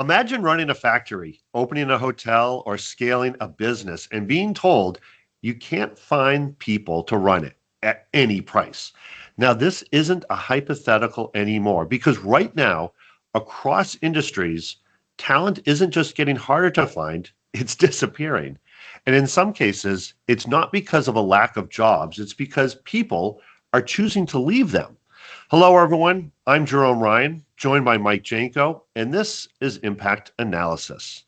Imagine running a factory, opening a hotel, or scaling a business and being told you can't find people to run it at any price. Now, this isn't a hypothetical anymore because right now, across industries, talent isn't just getting harder to find, it's disappearing. And in some cases, it's not because of a lack of jobs, it's because people are choosing to leave them. Hello, everyone. I'm Jerome Ryan, joined by Mike Janko, and this is Impact Analysis.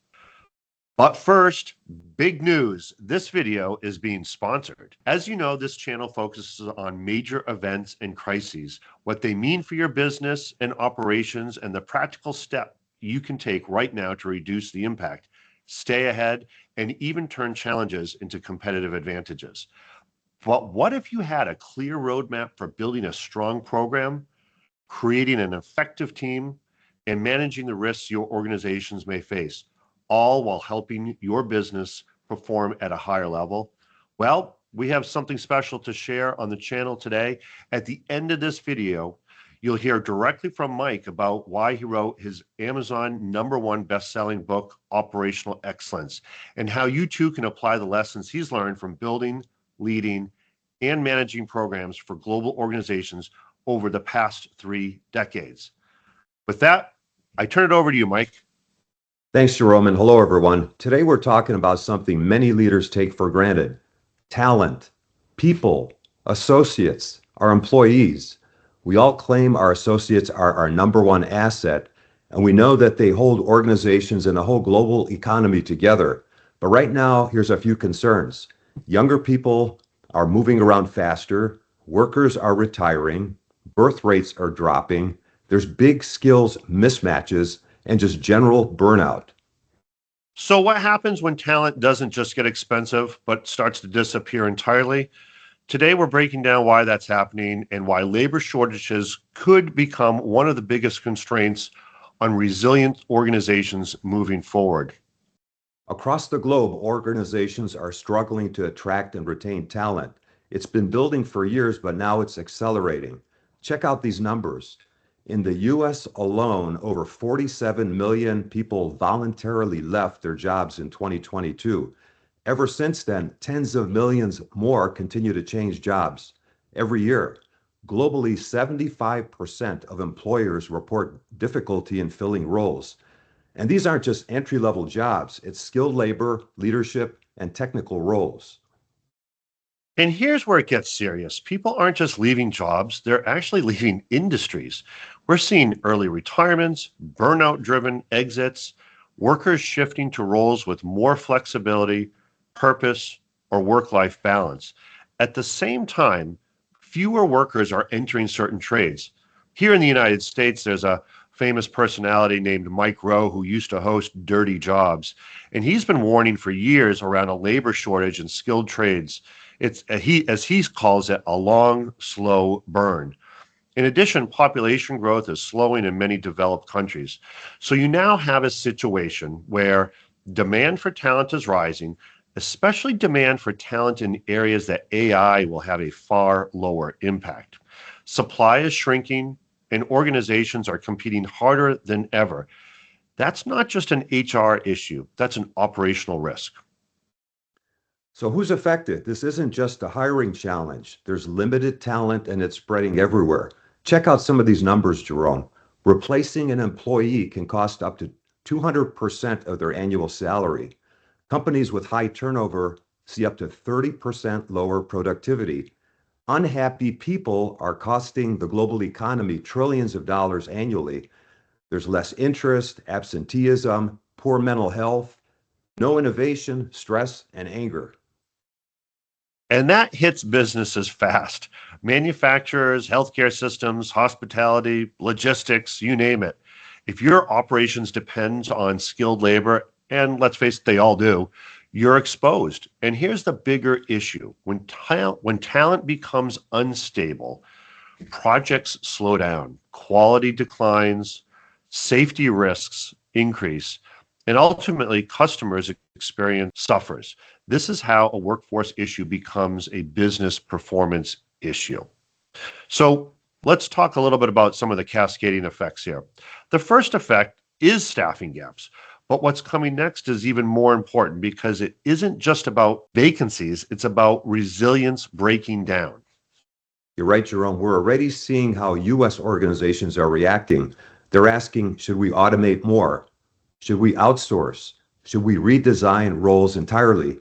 But first, big news. This video is being sponsored. As you know, this channel focuses on major events and crises, what they mean for your business and operations, and the practical step you can take right now to reduce the impact, stay ahead, and even turn challenges into competitive advantages. But what if you had a clear roadmap for building a strong program, creating an effective team, and managing the risks your organizations may face, all while helping your business perform at a higher level? Well, we have something special to share on the channel today. At the end of this video, you'll hear directly from Mike about why he wrote his Amazon #1 best-selling book, Operational Excellence, and how you too can apply the lessons he's learned from building, leading, and managing programs for global organizations over the past 3 decades. With that, I turn it over to you, Mike. Thanks, Jerome, and hello, everyone. Today, we're talking about something many leaders take for granted: talent, people, associates, our employees. We all claim our associates are our #1 asset, and we know that they hold organizations and the whole global economy together. But right now, here's a few concerns. Younger people are moving around faster, workers are retiring, birth rates are dropping, there's big skills mismatches, and just general burnout. So what happens when talent doesn't just get expensive, but starts to disappear entirely? Today, we're breaking down why that's happening and why labor shortages could become one of the biggest constraints on resilient organizations moving forward. Across the globe, organizations are struggling to attract and retain talent. It's been building for years, but now it's accelerating. Check out these numbers. In the US alone, over 47 million people voluntarily left their jobs in 2022. Ever since then, tens of millions more continue to change jobs every year. Globally, 75% of employers report difficulty in filling roles. And these aren't just entry-level jobs, it's skilled labor, leadership, and technical roles. And here's where it gets serious. People aren't just leaving jobs, they're actually leaving industries. We're seeing early retirements, burnout-driven exits, workers shifting to roles with more flexibility, purpose, or work-life balance. At the same time, fewer workers are entering certain trades. Here in the United States, there's a famous personality named Mike Rowe who used to host Dirty Jobs, and he's been warning for years around a labor shortage in skilled trades. It's as he calls it, a long, slow burn. In addition, population growth is slowing in many developed countries. So you now have a situation where demand for talent is rising, especially demand for talent in areas that AI will have a far lower impact. Supply is shrinking, and organizations are competing harder than ever. That's not just an HR issue, that's an operational risk. So who's affected? This isn't just a hiring challenge. There's limited talent and it's spreading everywhere. Check out some of these numbers, Jerome. Replacing an employee can cost up to 200% of their annual salary. Companies with high turnover see up to 30% lower productivity. Unhappy people are costing the global economy trillions of dollars annually. There's less interest, absenteeism, poor mental health, no innovation, stress, and anger. And that hits businesses fast. Manufacturers, healthcare systems, hospitality, logistics, you name it. If your operations depend on skilled labor, and let's face it, they all do, you're exposed. And here's the bigger issue. When talent becomes unstable, projects slow down, quality declines, safety risks increase, and ultimately customers experience suffers. This is how a workforce issue becomes a business performance issue. So Let's talk a little bit about some of the cascading effects here. The first effect is staffing gaps. But what's coming next is even more important because it isn't just about vacancies, it's about resilience breaking down. You're right, Jerome. We're already seeing how U.S. organizations are reacting. They're asking, should we automate more? Should we outsource? Should we redesign roles entirely?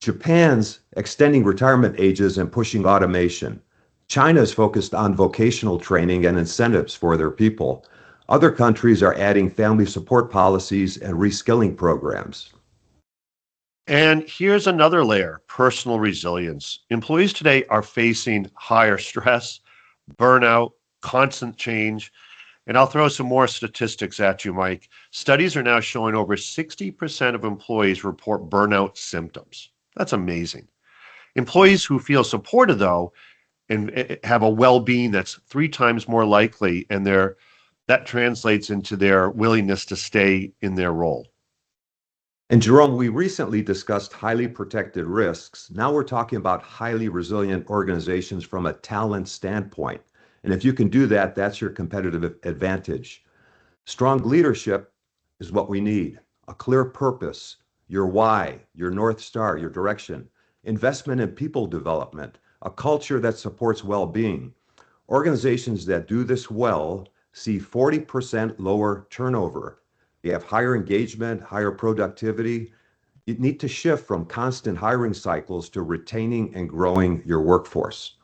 Japan's extending retirement ages and pushing automation. China is focused on vocational training and incentives for their people. Other countries are adding family support policies and reskilling programs. And here's another layer: personal resilience. Employees today are facing higher stress, burnout, constant change. And I'll throw some more statistics at you, Mike. Studies are now showing over 60% of employees report burnout symptoms. That's amazing. Employees who feel supported, though, and have a well-being that's three times more likely, and that translates into their willingness to stay in their role. And Jerome, we recently discussed highly protected risks. Now we're talking about highly resilient organizations from a talent standpoint. And if you can do that, that's your competitive advantage. Strong leadership is what we need. A clear purpose, your why, your North Star, your direction, investment in people development, a culture that supports well-being. Organizations that do this well see 40% lower turnover. They have higher engagement, higher productivity. You need to shift from constant hiring cycles to retaining and growing your workforce.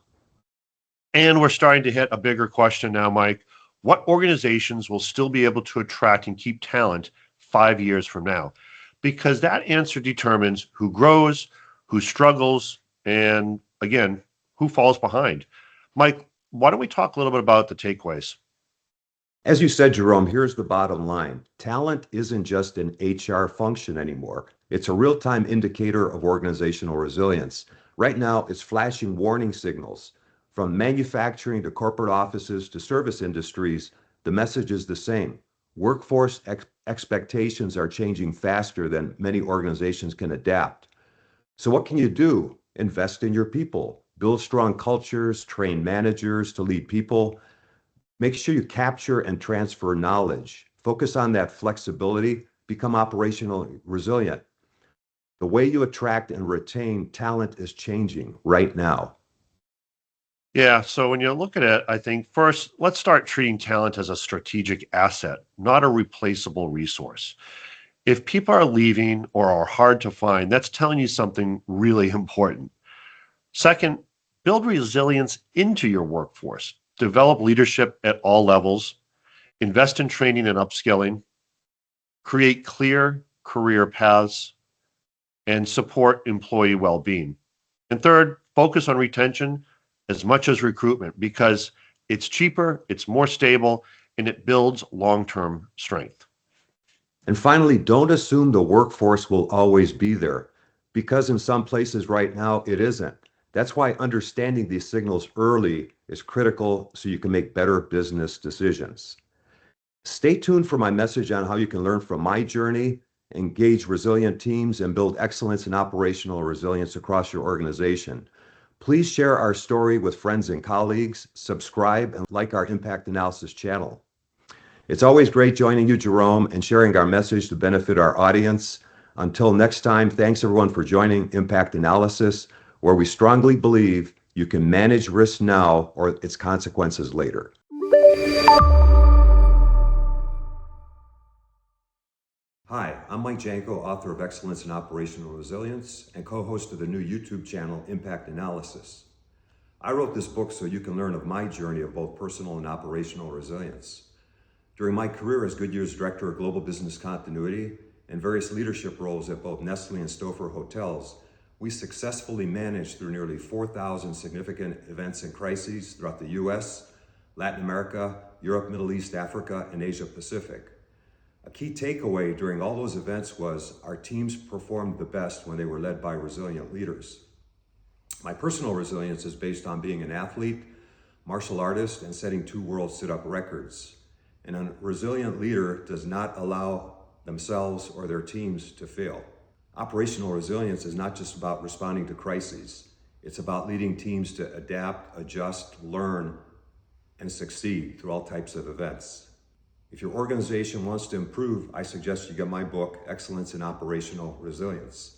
And we're starting to hit a bigger question now, Mike. What organizations will still be able to attract and keep talent 5 years from now? Because that answer determines who grows, who struggles, and again, who falls behind. Mike, why don't we talk a little bit about the takeaways? As you said, Jerome, here's the bottom line. Talent isn't just an HR function anymore. It's a real-time indicator of organizational resilience. Right now, it's flashing warning signals. From manufacturing to corporate offices to service industries, the message is the same. Workforce expectations are changing faster than many organizations can adapt. So what can you do? Invest in your people, build strong cultures, train managers to lead people. Make sure you capture and transfer knowledge. Focus on that flexibility, become operationally resilient. The way you attract and retain talent is changing right now. Yeah, so when you look at it, I think first, let's start treating talent as a strategic asset, not a replaceable resource. If people are leaving or are hard to find, that's telling you something really important. Second, build resilience into your workforce. Develop leadership at all levels, invest in training and upskilling, create clear career paths, and support employee well-being. And third, focus on retention as much as recruitment because it's cheaper, it's more stable, and it builds long-term strength. And finally, don't assume the workforce will always be there, because in some places right now it isn't. That's why understanding these signals early is critical so you can make better business decisions. Stay tuned for my message on how you can learn from my journey, engage resilient teams, and build excellence in operational resilience across your organization. Please share our story with friends and colleagues, subscribe, and like our Impact Analysis channel. It's always great joining you, Jerome, and sharing our message to benefit our audience. Until next time, thanks everyone for joining Impact Analysis, where we strongly believe you can manage risk now or its consequences later. Hi, I'm Mike Janko, author of Excellence in Operational Resilience and co-host of the new YouTube channel, Impact Analysis. I wrote this book so you can learn of my journey of both personal and operational resilience. During my career as Goodyear's Director of Global Business Continuity and various leadership roles at both Nestle and Stouffer Hotels, we successfully managed through nearly 4,000 significant events and crises throughout the US, Latin America, Europe, Middle East, Africa, and Asia Pacific. A key takeaway during all those events was our teams performed the best when they were led by resilient leaders. My personal resilience is based on being an athlete, martial artist, and setting 2 world sit-up records. And a resilient leader does not allow themselves or their teams to fail. Operational resilience is not just about responding to crises. It's about leading teams to adapt, adjust, learn, and succeed through all types of events. If your organization wants to improve, I suggest you get my book, Excellence in Operational Resilience.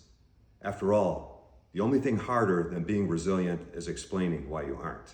After all, the only thing harder than being resilient is explaining why you aren't.